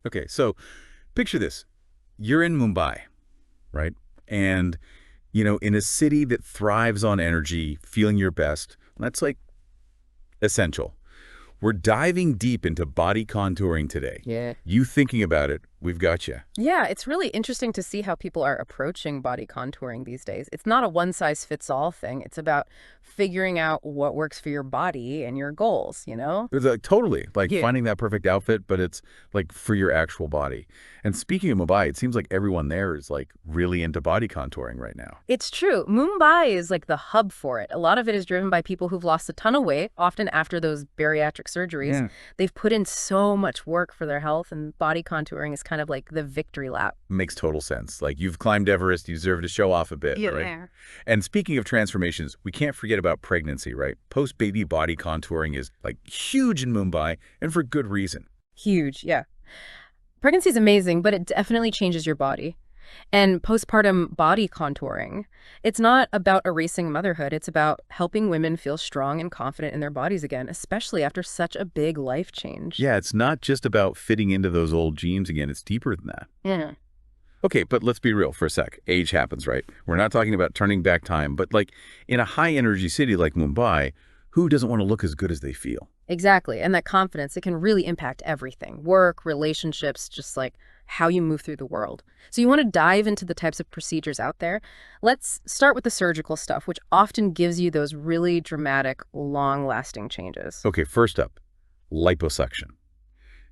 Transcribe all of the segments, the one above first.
Okay, so picture this. You're in Mumbai, right? And, in a city that thrives on energy, feeling your best, that's like essential. We're diving deep into body contouring today. Yeah. You thinking about it, we've got you. Yeah, it's really interesting to see how people are approaching body contouring these days. It's not a one-size-fits-all thing. It's about figuring out what works for your body and your goals, you know? It's like totally like Yeah. finding that perfect outfit, but it's like for your actual body. And speaking of Mumbai, it seems like everyone there is like really into body contouring right now. It's true. Mumbai is like the hub for it. A lot of it is driven by people who've lost a ton of weight, often after those bariatric surgeries. Yeah. They've put in so much work for their health, and body contouring is kind of like the victory lap. Makes total sense. Like you've climbed Everest, you deserve to show off a bit, Yeah. right? And speaking of transformations, we can't forget about pregnancy, right? Post-baby body contouring is like huge in Mumbai, and for good reason. Huge, yeah. Pregnancy is amazing, but it definitely changes your body. And postpartum body contouring, it's not about erasing motherhood. It's about helping women feel strong and confident in their bodies again, especially after such a big life change. Yeah, it's not just about fitting into those old jeans again. It's deeper than that. Yeah. Okay, but let's be real for a sec. Age happens, right? We're not talking about turning back time, but like in a high-energy city like Mumbai, who doesn't want to look as good as they feel? Exactly. And that confidence, it can really impact everything. Work, relationships, just like how you move through the world. So you want to dive into the types of procedures out there. Let's start with the surgical stuff, which often gives you those really dramatic, long-lasting changes. Okay, first up, liposuction.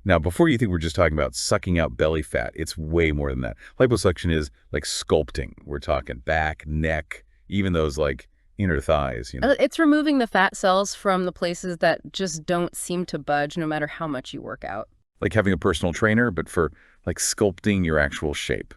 Now, before you think we're just talking about sucking out belly fat, it's way more than that. Liposuction is like sculpting. We're talking back, neck, even those like inner thighs. It's removing the fat cells from the places that just don't seem to budge no matter how much you work out. Like having a personal trainer, but for like sculpting your actual shape.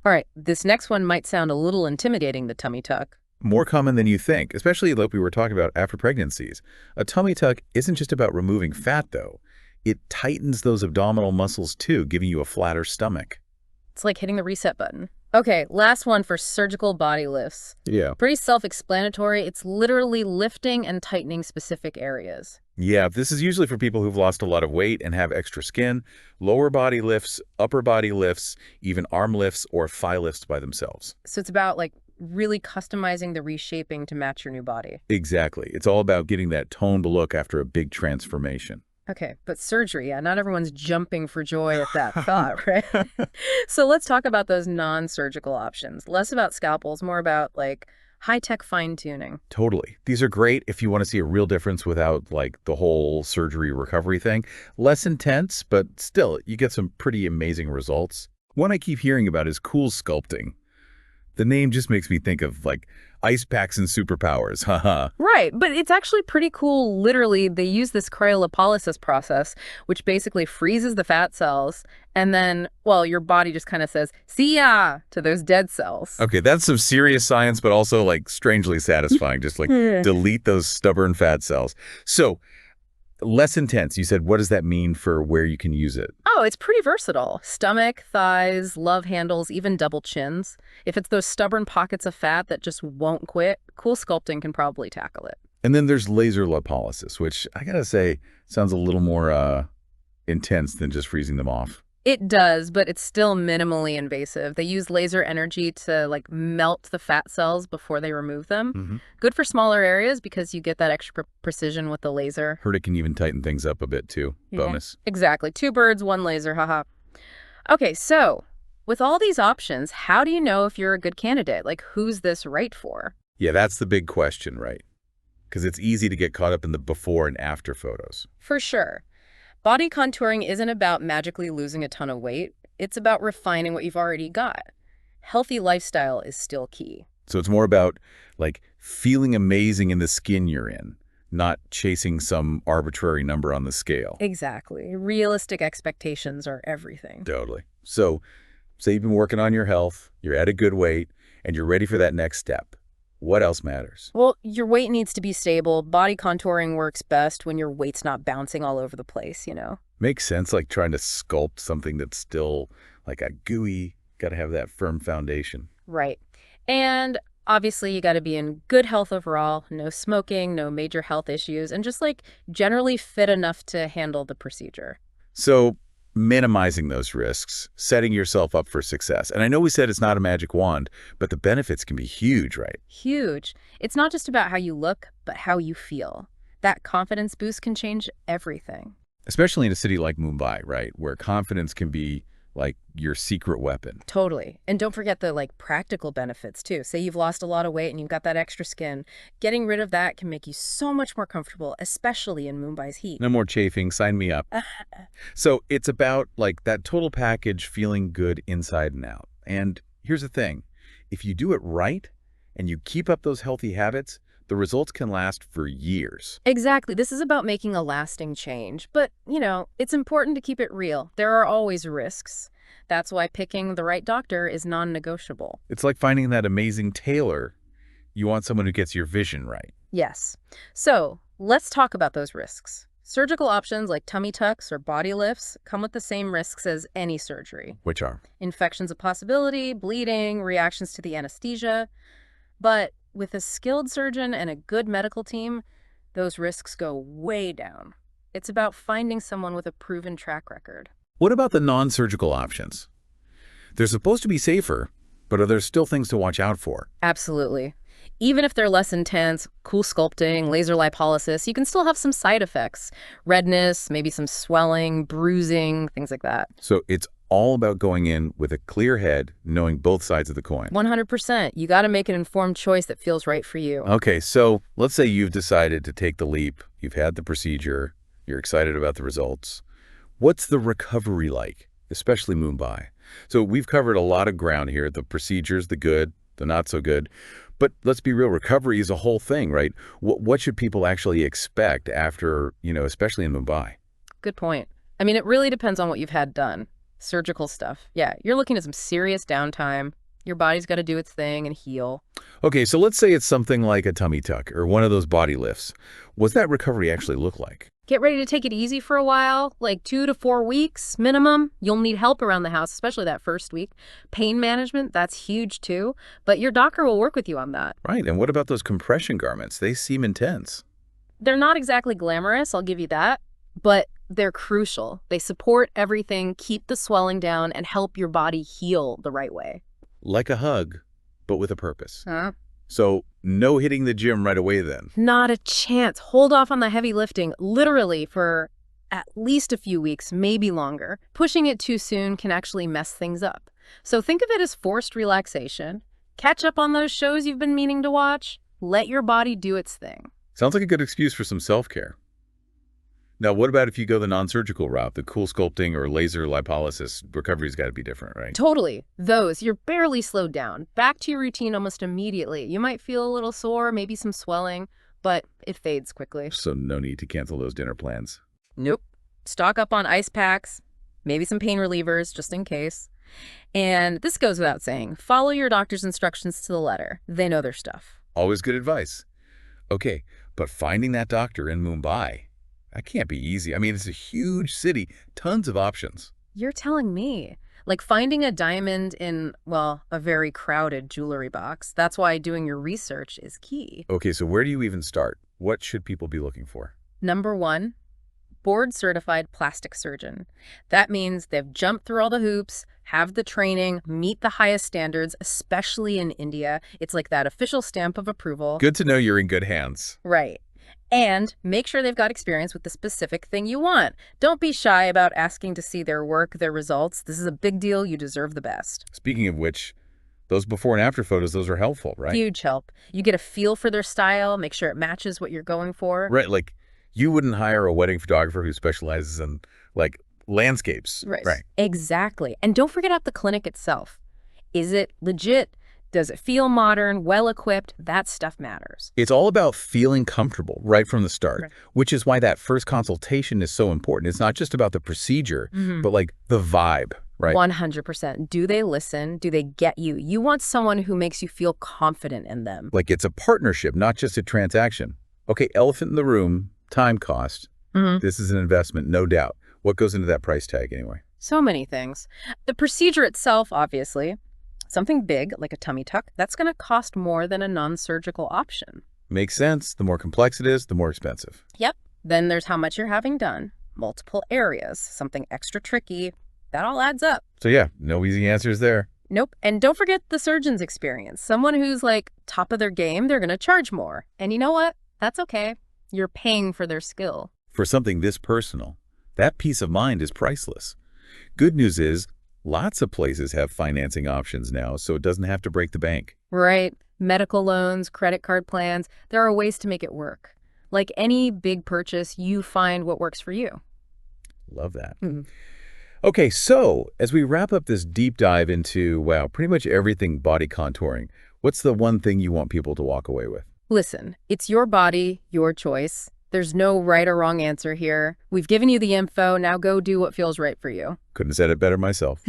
All right, this next one might sound a little intimidating, the tummy tuck. More common than you think, especially like we were talking about after pregnancies. A tummy tuck isn't just about removing fat, though. It tightens those abdominal muscles, too, giving you a flatter stomach. It's like hitting the reset button. Okay, last one for surgical body lifts. Yeah. Pretty self-explanatory. It's literally lifting and tightening specific areas. Yeah, this is usually for people who've lost a lot of weight and have extra skin. Lower body lifts, upper body lifts, even arm lifts or thigh lifts by themselves. So it's about like really customizing the reshaping to match your new body. Exactly. It's all about getting that toned look after a big transformation. Okay, but surgery, yeah, not everyone's jumping for joy at that thought, right? So let's talk about those non-surgical options. Less about scalpels, more about like high-tech fine-tuning. Totally. These are great if you want to see a real difference without like the whole surgery recovery thing. Less intense, but still, you get some pretty amazing results. One I keep hearing about is Cool Sculpting. The name just makes me think of like ice packs and superpowers, haha. Right, but it's actually pretty cool. Literally, they use this cryolipolysis process, which basically freezes the fat cells, and then, well, your body just kind of says, see ya, to those dead cells. Okay, that's some serious science, but also like strangely satisfying. Just like delete those stubborn fat cells. So less intense. You said, what does that mean for where you can use it? Oh, it's pretty versatile. Stomach, thighs, love handles, even double chins. If it's those stubborn pockets of fat that just won't quit, Cool Sculpting can probably tackle it. And then there's laser lipolysis, which I gotta say sounds a little more intense than just freezing them off. It does, but it's still minimally invasive. They use laser energy to like melt the fat cells before they remove them. Good for smaller areas because you get that extra precision with the laser. Heard it can even tighten things up a bit too. Bonus. Exactly. 2 birds, 1 laser, haha. Okay, so with all these options, how do you know if you're a good candidate? Like, who's this right for? Yeah, that's the big question, right? Because it's easy to get caught up in the before and after photos. For sure. Body contouring isn't about magically losing a ton of weight. It's about refining what you've already got. Healthy lifestyle is still key. So it's more about like feeling amazing in the skin you're in, not chasing some arbitrary number on the scale. Exactly. Realistic expectations are everything. Totally. So say you've been working on your health, you're at a good weight, and you're ready for that next step. What else matters? Well, your weight needs to be stable. Body contouring works best when your weight's not bouncing all over the place, you know? Makes sense, like trying to sculpt something that's still like a gooey, got to have that firm foundation. Right. And obviously, you got to be in good health overall, no smoking, no major health issues, and just like generally fit enough to handle the procedure. So minimizing those risks, setting yourself up for success. And I know we said it's not a magic wand, but the benefits can be huge, right? Huge. It's not just about how you look, but how you feel. That confidence boost can change everything. Especially in a city like Mumbai, right, where confidence can be like your secret weapon. Totally. And don't forget the practical benefits too. Say you've lost a lot of weight and you've got that extra skin. Getting rid of that can make you so much more comfortable, especially in Mumbai's heat. No more chafing, sign me up. So it's about like that total package feeling good inside and out. And here's the thing, if you do it right and you keep up those healthy habits, the results can last for years. Exactly. This is about making a lasting change. But, it's important to keep it real. There are always risks. That's why picking the right doctor is non-negotiable. It's like finding that amazing tailor. You want someone who gets your vision right. Yes. So let's talk about those risks. Surgical options like tummy tucks or body lifts come with the same risks as any surgery. Which are? Infections a possibility, bleeding, reactions to the anesthesia. But with a skilled surgeon and a good medical team, those risks go way down. It's about finding someone with a proven track record. What about the non-surgical options? They're supposed to be safer, but are there still things to watch out for? Absolutely. Even if they're less intense, cool sculpting, laser lipolysis, you can still have some side effects. Redness, maybe some swelling, bruising, things like that. So it's all about going in with a clear head, knowing both sides of the coin. 100%. You got to make an informed choice that feels right for you. Okay, so let's say you've decided to take the leap. You've had the procedure. You're excited about the results. What's the recovery like, especially Mumbai? So we've covered a lot of ground here, the procedures, the good, the not so good. But let's be real, recovery is a whole thing, right? What should people actually expect after, especially in Mumbai? Good point. I mean, it really depends on what you've had done. Surgical stuff. Yeah, you're looking at some serious downtime. Your body's got to do its thing and heal. Okay, so let's say it's something like a tummy tuck or one of those body lifts. What's that recovery actually look like? Get ready to take it easy for a while, like 2 to 4 weeks minimum. You'll need help around the house, especially that first week. Pain management, that's huge too. But your doctor will work with you on that. Right, and what about those compression garments? They seem intense. They're not exactly glamorous, I'll give you that. But they're crucial. They support everything, keep the swelling down, and help your body heal the right way. Like a hug, but with a purpose. Huh? So no hitting the gym right away then. Not a chance. Hold off on the heavy lifting, literally for at least a few weeks, maybe longer. Pushing it too soon can actually mess things up. So think of it as forced relaxation. Catch up on those shows you've been meaning to watch. Let your body do its thing. Sounds like a good excuse for some self-care. Now, what about if you go the non-surgical route, the cool sculpting or laser lipolysis? Recovery's got to be different, right? Totally. Those, you're barely slowed down. Back to your routine almost immediately. You might feel a little sore, maybe some swelling, but it fades quickly. So no need to cancel those dinner plans. Nope. Stock up on ice packs, maybe some pain relievers, just in case. And this goes without saying, follow your doctor's instructions to the letter. They know their stuff. Always good advice. Okay, but finding that doctor in Mumbai, that can't be easy. I mean, it's a huge city, tons of options. You're telling me. Like finding a diamond in, well, a very crowded jewelry box. That's why doing your research is key. Okay, so where do you even start? What should people be looking for? Number 1, board-certified plastic surgeon. That means they've jumped through all the hoops, have the training, meet the highest standards, especially in India. It's like that official stamp of approval. Good to know you're in good hands. Right. And make sure they've got experience with the specific thing you want. Don't be shy about asking to see their work, their results. This is a big deal. You deserve the best. Speaking of which, those before and after photos, those are helpful, right? Huge help. You get a feel for their style, make sure it matches what you're going for. Right, like you wouldn't hire a wedding photographer who specializes in like landscapes. Right. Exactly. And don't forget about the clinic itself. Is it legit? Does it feel modern, well-equipped? That stuff matters. It's all about feeling comfortable right from the start, Right. which is why that first consultation is so important. It's not just about the procedure, but like the vibe, right? 100%. Do they listen? Do they get you? You want someone who makes you feel confident in them. Like it's a partnership, not just a transaction. Okay, elephant in the room, time cost. This is an investment, no doubt. What goes into that price tag anyway? So many things. The procedure itself, obviously. Something big, like a tummy tuck, that's going to cost more than a non-surgical option. Makes sense. The more complex it is, the more expensive. Yep. Then there's how much you're having done. multiple areas, something extra tricky. That all adds up. So yeah, no easy answers there. Nope. And don't forget the surgeon's experience. Someone who's like top of their game, they're going to charge more. And you know what? That's okay. You're paying for their skill. For something this personal, that peace of mind is priceless. Good news is, lots of places have financing options now, so it doesn't have to break the bank. Right. Medical loans, credit card plans, there are ways to make it work. Like any big purchase, you find what works for you. Love that. Mhm. Okay, so as we wrap up this deep dive into, wow, pretty much everything body contouring, what's the one thing you want people to walk away with? Listen, it's your body, your choice. There's no right or wrong answer here. We've given you the info. Now go do what feels right for you. Couldn't have said it better myself.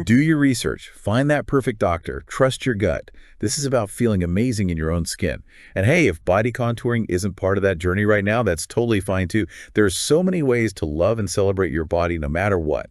Do your research. Find that perfect doctor. Trust your gut. This is about feeling amazing in your own skin. And hey, if body contouring isn't part of that journey right now, that's totally fine too. There's so many ways to love and celebrate your body no matter what.